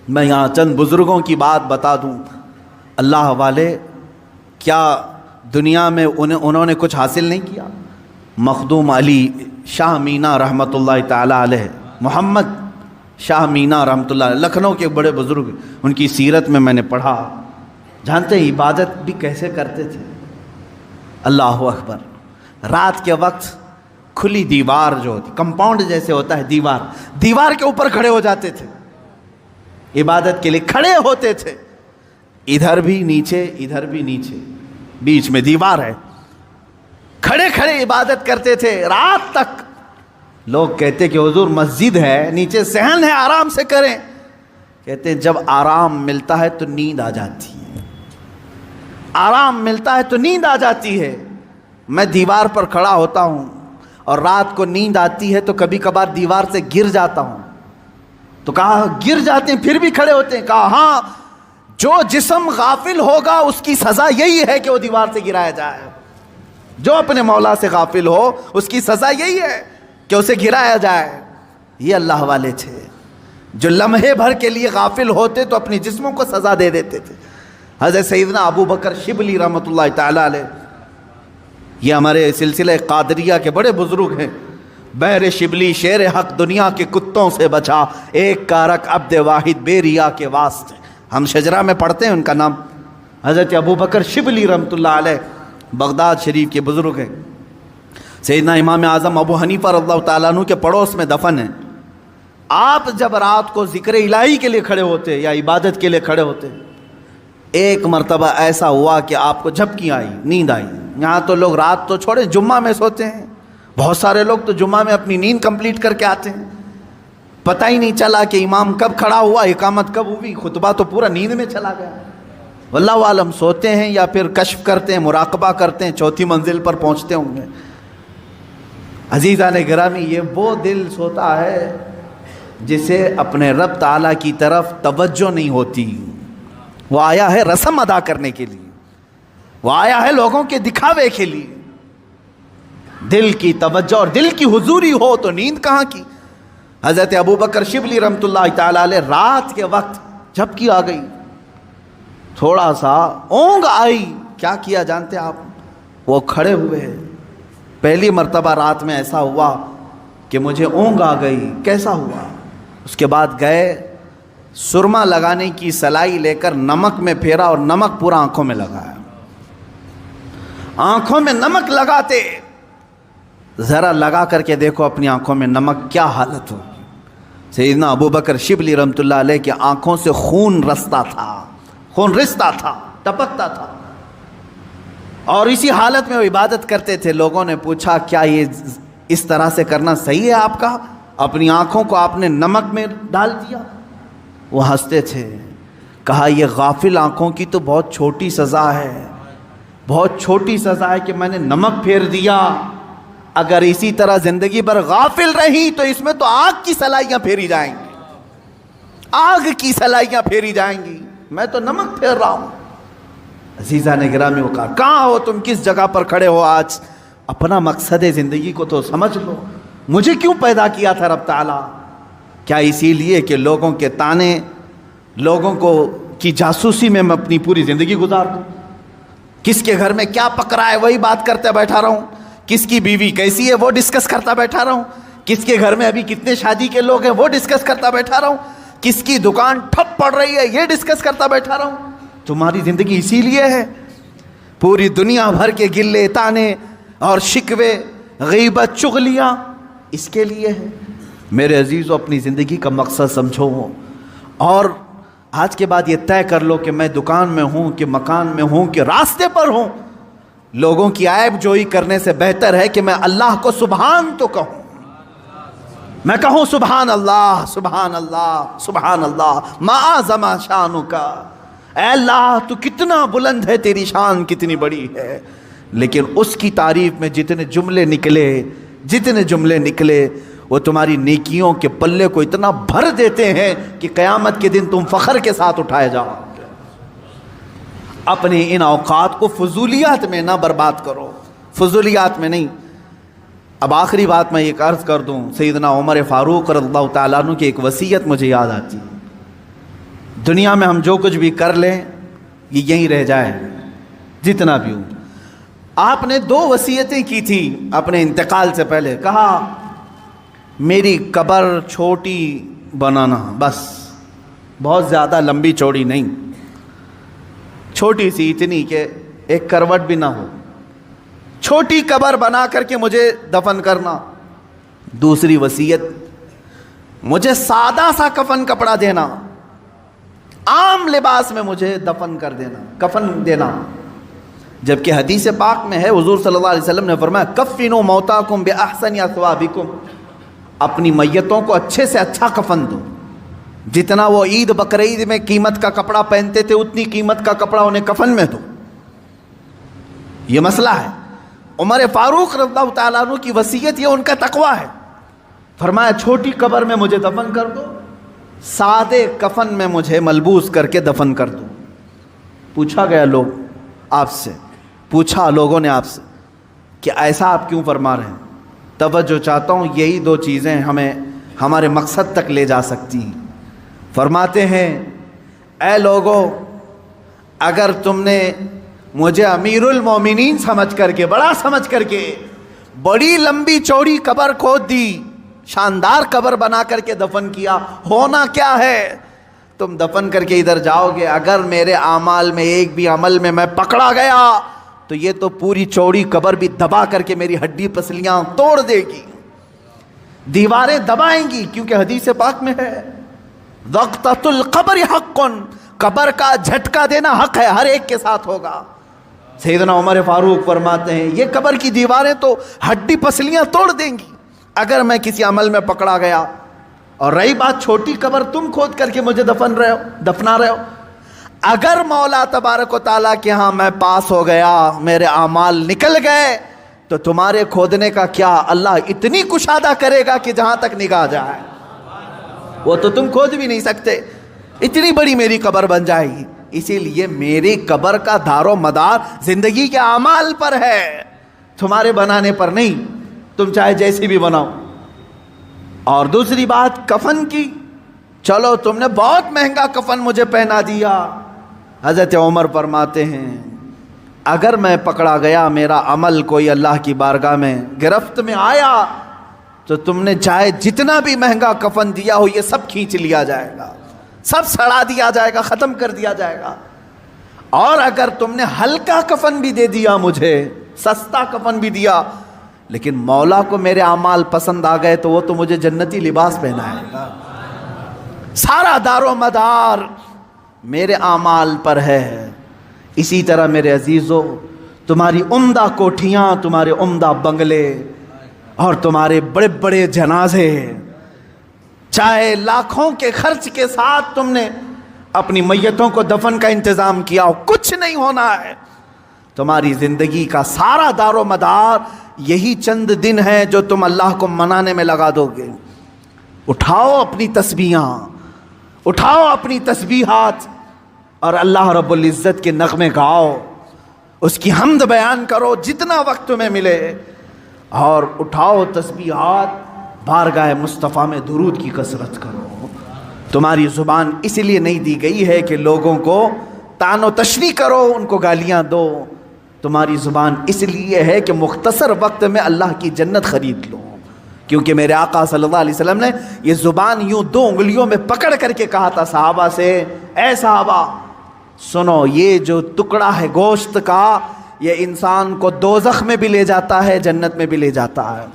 میں یہاں چند بزرگوں کی بات بتا دوں، اللہ والے کیا دنیا میں انہوں نے کچھ حاصل نہیں کیا؟ مخدوم علی شاہ مینا رحمۃ اللہ تعالی علیہ، محمد شاہ مینا رحمۃ اللہ علیہ، لکھنؤ کے بڑے بزرگ، ان کی سیرت میں نے پڑھا۔ جانتے ہیں عبادت بھی کیسے کرتے تھے؟ اللہ اکبر، رات کے وقت کھلی دیوار جو ہوتی، کمپاؤنڈ جیسے ہوتا ہے دیوار کے اوپر کھڑے ہو جاتے تھے، عبادت کے لیے کھڑے ہوتے تھے، ادھر بھی نیچے ادھر بھی نیچے، بیچ میں دیوار ہے، کھڑے کھڑے عبادت کرتے تھے رات تک۔ لوگ کہتے کہ حضور مسجد ہے، نیچے صحن ہے، آرام سے کریں۔ کہتے جب آرام ملتا ہے تو نیند آ جاتی ہے، آرام ملتا ہے تو نیند آ جاتی ہے۔ میں دیوار پر کھڑا ہوتا ہوں اور رات کو نیند آتی ہے تو کبھی کبھار دیوار سے گر جاتا ہوں۔ تو کہا گر جاتے ہیں پھر بھی کھڑے ہوتے ہیں؟ کہا ہاں، جو جسم غافل ہوگا اس کی سزا یہی ہے کہ وہ دیوار سے گرایا جائے۔ جو اپنے مولا سے غافل ہو اس کی سزا یہی ہے کہ اسے گرایا جائے۔ یہ اللہ والے تھے جو لمحے بھر کے لیے غافل ہوتے تو اپنی جسموں کو سزا دے دیتے تھے۔ حضرت سیدنا ابو بکر شبلی رحمۃ اللہ تعالی علیہ، یہ ہمارے سلسلہ قادریہ کے بڑے بزرگ ہیں۔ بحر شبلی شیر حق دنیا کے کتوں سے بچا، ایک کارک عبد واحد بے ریا کے واسطے۔ ہم شجرہ میں پڑھتے ہیں ان کا نام، حضرت ابو بکر شبلی رحمۃ اللہ علیہ، بغداد شریف کے بزرگ ہیں۔ سیدنا امام اعظم ابو حنیفہ رضی اللہ تعالیٰ عنہ کے پڑوس میں دفن ہیں۔ آپ جب رات کو ذکر الہی کے لیے کھڑے ہوتے یا عبادت کے لیے کھڑے ہوتے، ایک مرتبہ ایسا ہوا کہ آپ کو جھپکی آئی، نیند آئی۔ یہاں تو لوگ رات تو چھوڑے جمعہ میں سوتے ہیں، بہت سارے لوگ تو جمعہ میں اپنی نیند کمپلیٹ کر کے آتے ہیں، پتہ ہی نہیں چلا کہ امام کب کھڑا ہوا، اقامت کب ہوئی، خطبہ تو پورا نیند میں چلا گیا۔ واللہ عالم سوتے ہیں یا پھر کشف کرتے ہیں، مراقبہ کرتے ہیں، چوتھی منزل پر پہنچتے ہوں گے۔ عزیزان گرامی، یہ وہ دل سوتا ہے جسے اپنے رب تعالیٰ کی طرف توجہ نہیں ہوتی۔ وہ آیا ہے رسم ادا کرنے کے لیے، وہ آیا ہے لوگوں کے دکھاوے کے لیے۔ دل کی توجہ اور دل کی حضوری ہو تو نیند کہاں کی۔ حضرت ابو بکر شبلی رحمۃ اللہ تعالی علیہ، رات کے وقت جھپکی آ گئی، تھوڑا سا اونگ آئی، کیا کیا جانتے آپ؟ وہ کھڑے ہوئے ہیں۔ پہلی مرتبہ رات میں ایسا ہوا کہ مجھے اونگ آ گئی، کیسا ہوا؟ اس کے بعد گئے، سرما لگانے کی سلائی لے کر نمک میں پھیرا اور نمک پورا آنکھوں میں لگایا۔ آنکھوں میں نمک لگاتے، ذرا لگا کر کے دیکھو اپنی آنکھوں میں نمک کیا حالت ہوگی۔ سیدنا ابو بکر شبلی رحمۃ اللہ علیہ کی آنکھوں سے خون رستا تھا، خون رستا تھا، ٹپکتا تھا، اور اسی حالت میں وہ عبادت کرتے تھے۔ لوگوں نے پوچھا کیا یہ اس طرح سے کرنا صحیح ہے آپ کا؟ اپنی آنکھوں کو آپ نے نمک میں ڈال دیا۔ وہ ہنستے تھے، کہا یہ غافل آنکھوں کی تو بہت چھوٹی سزا ہے، بہت چھوٹی سزا ہے کہ میں نے نمک پھیر دیا۔ اگر اسی طرح زندگی بھر غافل رہی تو اس میں تو آگ کی سلائیاں پھیری جائیں گی، آگ کی سلائیاں پھیری جائیں گی، میں تو نمک پھیر رہا ہوں۔ عزیزان گرامی، وہ کہا کہاں ہو تم، کس جگہ پر کھڑے ہو؟ آج اپنا مقصد زندگی کو تو سمجھ لو، مجھے کیوں پیدا کیا تھا رب تعالیٰ؟ کیا اسی لیے کہ لوگوں کے تانے، لوگوں کو کی جاسوسی میں اپنی پوری زندگی گزار دوں؟ کس کے گھر میں کیا پک رہا ہے وہی بات کرتے بیٹھا رہا ہوں، کس کی بیوی کیسی ہے وہ ڈسکس کرتا بیٹھا رہا ہوں، کس کے گھر میں ابھی کتنے شادی کے لوگ ہیں وہ ڈسکس کرتا بیٹھا رہا ہوں، کس کی دکان ٹھپ پڑ رہی ہے یہ ڈسکس کرتا بیٹھا رہا ہوں؟ تمہاری زندگی اسی لیے ہے، پوری دنیا بھر کے گلے تانے اور شکوے، غیبت، چغلیاں اس کے لیے ہے۔ میرے عزیزو، اپنی زندگی کا مقصد سمجھو، اور آج کے بعد یہ طے کر لو کہ میں دکان میں ہوں کہ مکان میں ہوں کہ راستے پر ہوں، لوگوں کی عیب جوئی کرنے سے بہتر ہے کہ میں اللہ کو سبحان تو کہوں، میں کہوں سبحان اللہ سبحان اللہ سبحان اللہ، ما اعظم شانک، اے اللہ تو کتنا بلند ہے، تیری شان کتنی بڑی ہے۔ لیکن اس کی تعریف میں جتنے جملے نکلے وہ تمہاری نیکیوں کے پلے کو اتنا بھر دیتے ہیں کہ قیامت کے دن تم فخر کے ساتھ اٹھائے جاؤ۔ اپنے ان اوقات کو فضولیات میں نہ برباد کرو، فضولیات میں نہیں۔ اب آخری بات میں ایک عرض کر دوں، سیدنا عمر فاروق رضی اللہ تعالیٰ عنہ کی ایک وصیت مجھے یاد آتی ہے۔ دنیا میں ہم جو کچھ بھی کر لیں یہ یہیں رہ جائے، جتنا بھی ہو۔ آپ نے 2 وصیتیں کی تھی اپنے انتقال سے پہلے، کہا میری قبر چھوٹی بنانا، بس بہت زیادہ لمبی چوڑی نہیں، چھوٹی سی، اتنی کہ ایک کروٹ بھی نہ ہو، چھوٹی قبر بنا کر کے مجھے دفن کرنا۔ دوسری وصیت، مجھے سادہ سا کفن کپڑا دینا، عام لباس میں مجھے دفن کر دینا، کفن دینا۔ جبکہ حدیث پاک میں ہے، حضور صلی اللہ علیہ وسلم نے فرمایا کفنوا موتاکم باحسن اثوابکم، اپنی میتوں کو اچھے سے اچھا کفن دو، جتنا وہ عید بقرعید میں قیمت کا کپڑا پہنتے تھے اتنی قیمت کا کپڑا انہیں کفن میں دو۔ یہ مسئلہ ہے۔ عمر فاروق رضی اللہ تعالیٰ عنہ کی وصیت، یہ ان کا تقویٰ ہے، فرمایا چھوٹی قبر میں مجھے دفن کر دو، سادے کفن میں مجھے ملبوس کر کے دفن کر دو۔ پوچھا گیا لوگوں نے آپ سے کہ ایسا آپ کیوں فرما رہے ہیں؟ توجہ چاہتا ہوں، یہی 2 چیزیں ہمیں ہمارے مقصد تک لے جا سکتی ہیں۔ فرماتے ہیں اے لوگو، اگر تم نے مجھے امیر المومنین سمجھ کر کے، بڑا سمجھ کر کے بڑی لمبی چوڑی قبر کھود دی، شاندار قبر بنا کر کے دفن کیا، ہونا کیا ہے؟ تم دفن کر کے ادھر جاؤ گے، اگر میرے اعمال میں ایک بھی عمل میں پکڑا گیا تو یہ تو پوری چوڑی قبر بھی دبا کر کے میری ہڈی پسلیاں توڑ دے گی، دیواریں دبائیں گی، کیونکہ حدیث پاک میں ہے وقتۃ القبر حق، قبر کا جھٹکا دینا حق ہے، ہر ایک کے ساتھ ہوگا۔ سیدنا عمر فاروق فرماتے ہیں یہ قبر کی دیواریں تو ہڈی پسلیاں توڑ دیں گی اگر میں کسی عمل میں پکڑا گیا۔ اور رہی بات چھوٹی قبر تم کھود کر کے مجھے دفنا رہے ہو، اگر مولا تبارک و تعالیٰ کے ہاں میں پاس ہو گیا، میرے اعمال نکل گئے، تو تمہارے کھودنے کا کیا، اللہ اتنی کشادہ کرے گا کہ جہاں تک نگاہ جائے وہ تو تم کھود بھی نہیں سکتے، اتنی بڑی میری قبر بن جائے گی۔ اسی لیے میری قبر کا دار و مدار زندگی کے اعمال پر ہے، تمہارے بنانے پر نہیں، تم چاہے جیسی بھی بناؤ۔ اور دوسری بات کفن کی، چلو تم نے بہت مہنگا کفن مجھے پہنا دیا، حضرت عمر فرماتے ہیں اگر میں پکڑا گیا، میرا عمل کوئی اللہ کی بارگاہ میں گرفت میں آیا، تو تم نے چاہے جتنا بھی مہنگا کفن دیا ہو یہ سب کھینچ لیا جائے گا، سب سڑا دیا جائے گا، ختم کر دیا جائے گا۔ اور اگر تم نے ہلکا کفن بھی دے دیا مجھے، سستا کفن بھی دیا، لیکن مولا کو میرے اعمال پسند آ گئے تو وہ تو مجھے جنتی لباس پہنائے گا۔ سارا دار و مدار میرے اعمال پر ہے۔ اسی طرح میرے عزیزو، تمہاری عمدہ کوٹھیاں، تمہارے عمدہ بنگلے اور تمہارے بڑے بڑے جنازے، چاہے لاکھوں کے خرچ کے ساتھ تم نے اپنی میتوں کو دفن کا انتظام کیا ہو، کچھ نہیں ہونا ہے۔ تمہاری زندگی کا سارا دار و مدار یہی چند دن ہے جو تم اللہ کو منانے میں لگا دو گے۔ اٹھاؤ اپنی تسبیحاں، اٹھاؤ اپنی تسبیحات اور اللہ رب العزت کے نغمے گاؤ، اس کی حمد بیان کرو جتنا وقت تمہیں ملے، اور اٹھاؤ تسبیحات، بارگاہ مصطفیٰ میں درود کی کثرت کرو۔ تمہاری زبان اس لیے نہیں دی گئی ہے کہ لوگوں کو طعن و تشنیع کرو، ان کو گالیاں دو، تمہاری زبان اس لیے ہے کہ مختصر وقت میں اللہ کی جنت خرید لو۔ کیونکہ میرے آقا صلی اللہ علیہ وسلم نے یہ زبان یوں 2 انگلیوں میں پکڑ کر کے کہا تھا صحابہ سے، اے صحابہ سنو، یہ جو ٹکڑا ہے گوشت کا، یہ انسان کو دوزخ میں بھی لے جاتا ہے، جنت میں بھی لے جاتا ہے۔